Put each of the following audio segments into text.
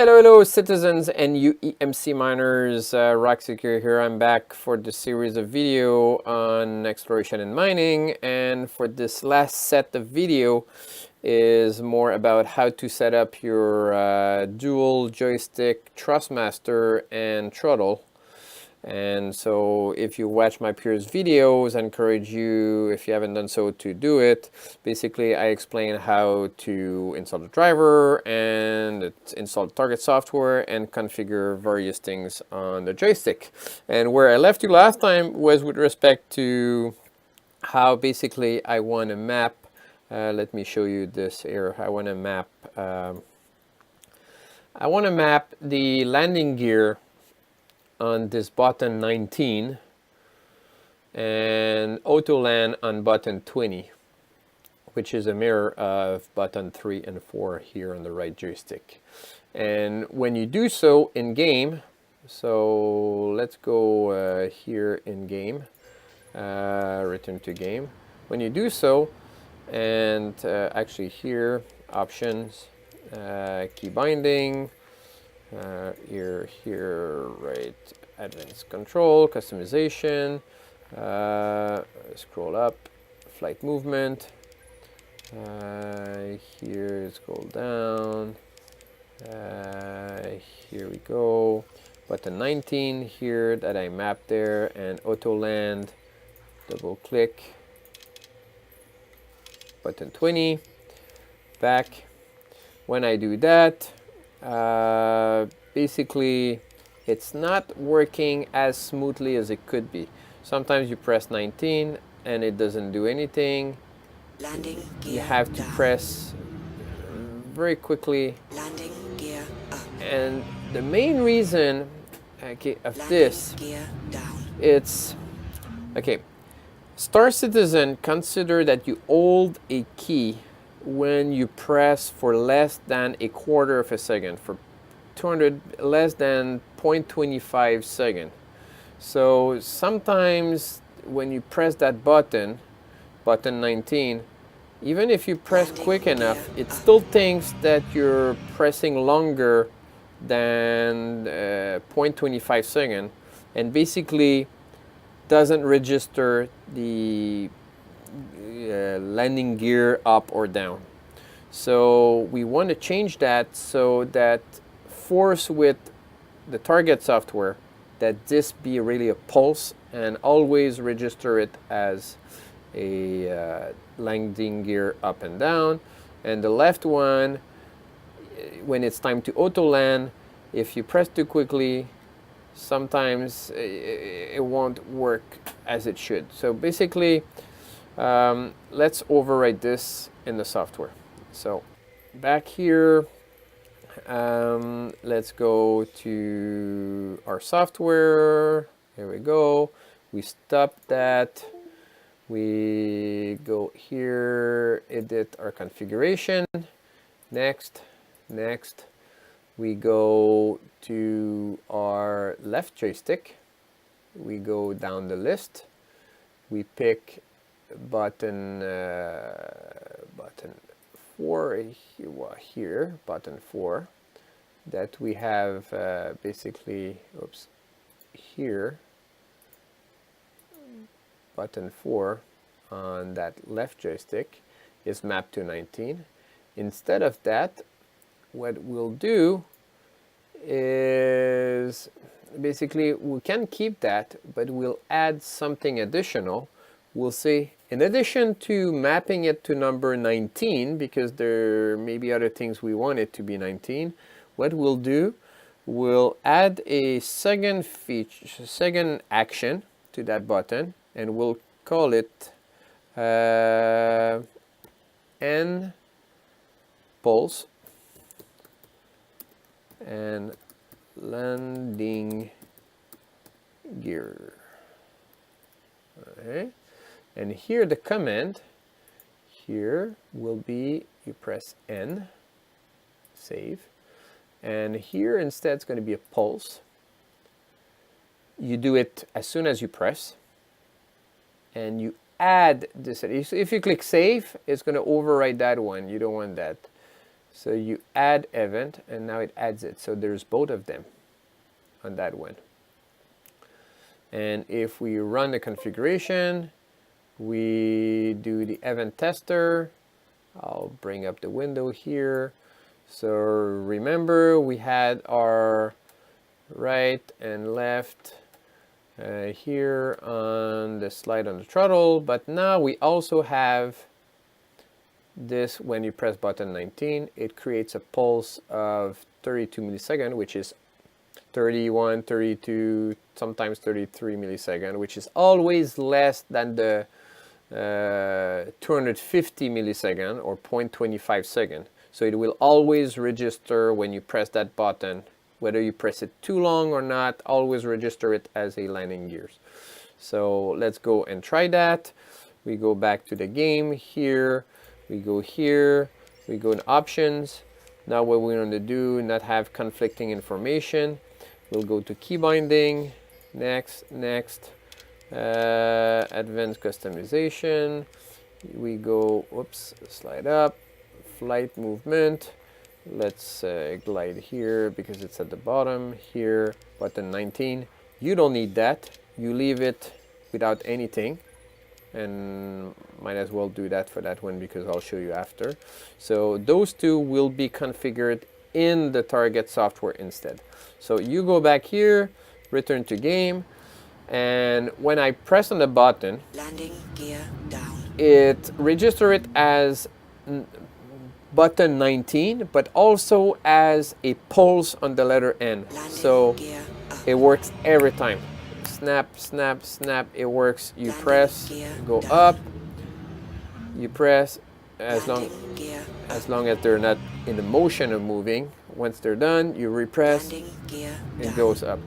Hello, citizens and UEMC miners. Rockseeker here. I'm back for the series of video on exploration and mining. And for this last set of video is more about how to set up your dual joystick Thrustmaster and throttle. And so if you watch my previous videos, I encourage you, if you haven't done so, to do it. Basically, I explain how to install the driver and install the target software and configure various things on the joystick. And where I left you last time was with respect to how basically I want to map. Let me show you this here. I want to map the landing gear on this button 19 and auto land on button 20, which is a mirror of button 3 and 4 here on the right joystick. And when you do so in game, so let's go here in game, return to game. When you do so, and actually here, options, key binding, here, right, advanced control, customization, scroll up, flight movement, here, scroll down, here we go, button 19 here that I mapped there, and auto land, double click, button 20, back. When I do that, basically it's not working as smoothly as it could be. Sometimes you press 19 and it doesn't do anything. Landing gear you have to down. press very quickly. Landing gear up. And the main reason of Landing this, gear down. it's okay. Star Citizen, consider that you hold a key when you press for less than a quarter of a second, for 200 less than 0.25 second. So sometimes when you press that button 19, even if you press quick enough, it still thinks that you're pressing longer than 0.25 second, and basically doesn't register the landing gear up or down. So we want to change that so that force with the target software that this be really a pulse and always register it as a landing gear up and down. And the left one, when it's time to auto land, if you press too quickly, sometimes it won't work as it should. So basically, let's overwrite this in the software. So back here, let's go to our software. Here we go. We stop that. We go here, edit our configuration. Next. We go to our left joystick. We go down the list. We pick button 4 here, button 4, that we have basically, here, button 4 on that left joystick is mapped to 19. Instead of that, what we'll do is basically we can keep that, but we'll add something additional. We'll say, in addition to mapping it to number 19, because there may be other things we want it to be 19, what we'll do, we'll add a second action to that button, and we'll call it N pulse and landing gear. Okay. And here the command here will be, you press N, save, and here instead it's going to be a pulse. You do it as soon as you press, and you add this. If you click save, it's going to overwrite that one. You don't want that. So you add event, and now it adds it. So there's both of them on that one. And if we run the configuration, we do the event tester. I'll bring up the window here. So remember, we had our right and left here on the slide on the throttle, but now we also have this. When you press button 19, it creates a pulse of 32 milliseconds, which is 31, 32, sometimes 33 milliseconds, which is always less than the 250 millisecond or 0.25 second. So it will always register when you press that button, whether you press it too long or not, always register it as a landing gears. So let's go and try that. We go back to the game here, we go here, we go in options. Now what we want to do, not have conflicting information. We'll go to key binding, next, advanced customization. We go, oops, slide up, flight movement. Let's glide here because it's at the bottom here, button 19. You don't need that. You leave it without anything, and might as well do that for that one because I'll show you after. So those two will be configured in the target software instead. So you go back here, return to game, and when I press on the button, Landing gear down. it registers it as button 19, but also as a pulse on the letter N. Landing So gear up. it works every time. Snap, snap, snap, it works. You Landing press, gear go down. up, you press, as Landing gear as long as they're not in the motion of moving. Once they're done, you repress, landing gear it down. goes up.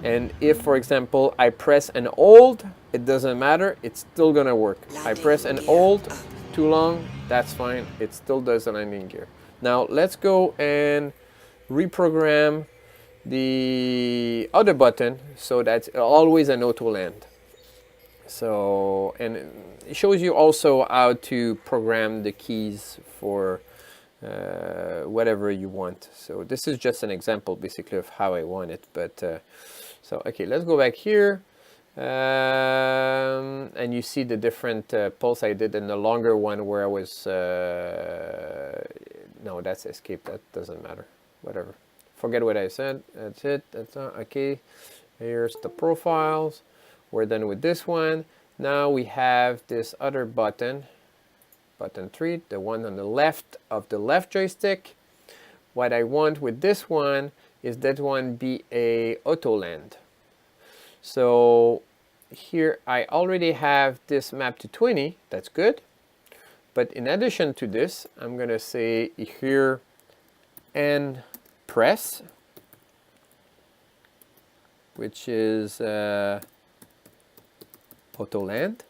And if, for example, I press and hold, it doesn't matter, it's still gonna work. I Landing press and gear hold up. too long, that's fine, it still does the landing gear. Now let's go and reprogram the other button so that's always an auto land. So, and it shows you also how to program the keys for whatever you want. So this is just an example basically of how I want it. But so okay, let's go back here, and you see the different pulse I did in the longer one where I was no, that's escape, that doesn't matter, whatever, forget what I said, that's it, that's not okay. Here's the profiles. We're done with this one. Now we have this other button, button 3, the one on the left of the left joystick. What I want with this one is that one be a auto land. So here I already have this map to 20, that's good. But in addition to this, I'm going to say here and press, which is auto land.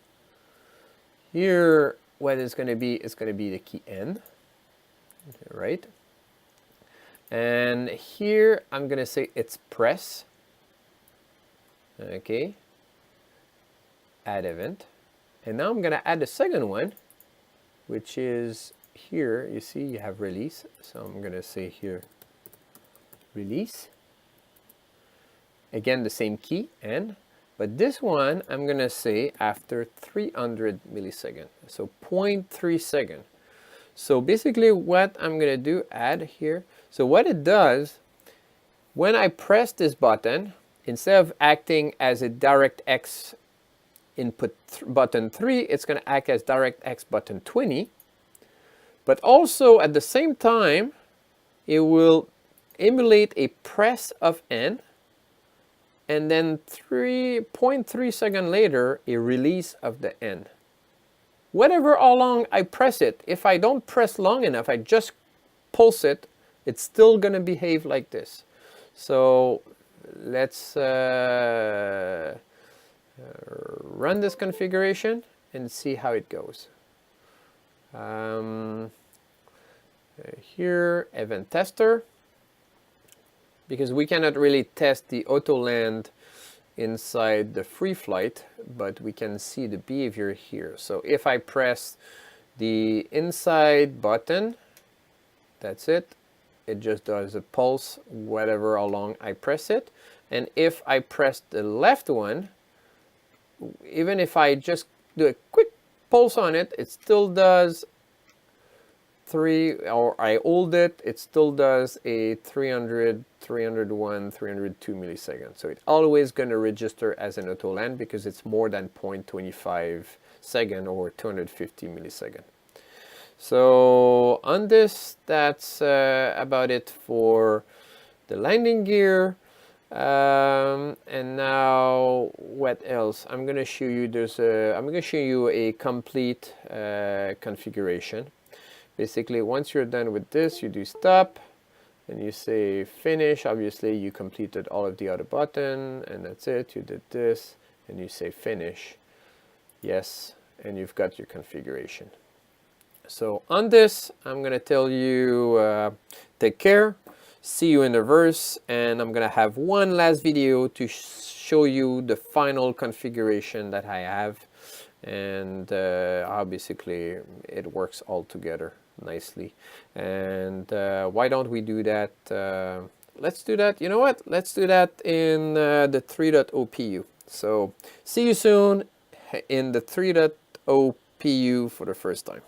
Here, what is going to be is going to be the key N, right? And here I'm going to say it's press. Okay. Add event. And now I'm going to add the second one, which is here. You see, you have release. So I'm going to say here release. Again, the same key N. But this one, I'm going to say after 300 milliseconds, so 0.3 second. So basically what I'm going to do, add here. So what it does, when I press this button, instead of acting as a DirectX input button 3, it's going to act as DirectX button 20. But also at the same time, it will emulate a press of N. And then 3.3 seconds later, a release of the N. Whatever how long I press it, if I don't press long enough, I just pulse it, it's still going to behave like this. So let's run this configuration and see how it goes. Here, event tester. Because we cannot really test the auto land inside the free flight, but we can see the behavior here. So if I press the inside button, that's it, it just does a pulse, whatever how long I press it. And if I press the left one, even if I just do a quick pulse on it, it still does or I hold it, it still does a 300, 301, 302 milliseconds. So it's always going to register as an auto land because it's more than 0.25 second or 250 millisecond. So on this, that's about it for the landing gear. And now what else? I'm going to show you. I'm going to show you a complete configuration. Basically, once you're done with this, you do stop and you say finish. Obviously, you completed all of the other button, and that's it. You did this, and you say finish. Yes, and you've got your configuration. So on this, I'm going to tell you take care. See you in the verse, and I'm going to have one last video to show you the final configuration that I have, and how basically it works all together nicely. And why don't we do that? Let's do that. You know what? Let's do that in the 3.0 PU. So see you soon in the 3.0 PU for the first time.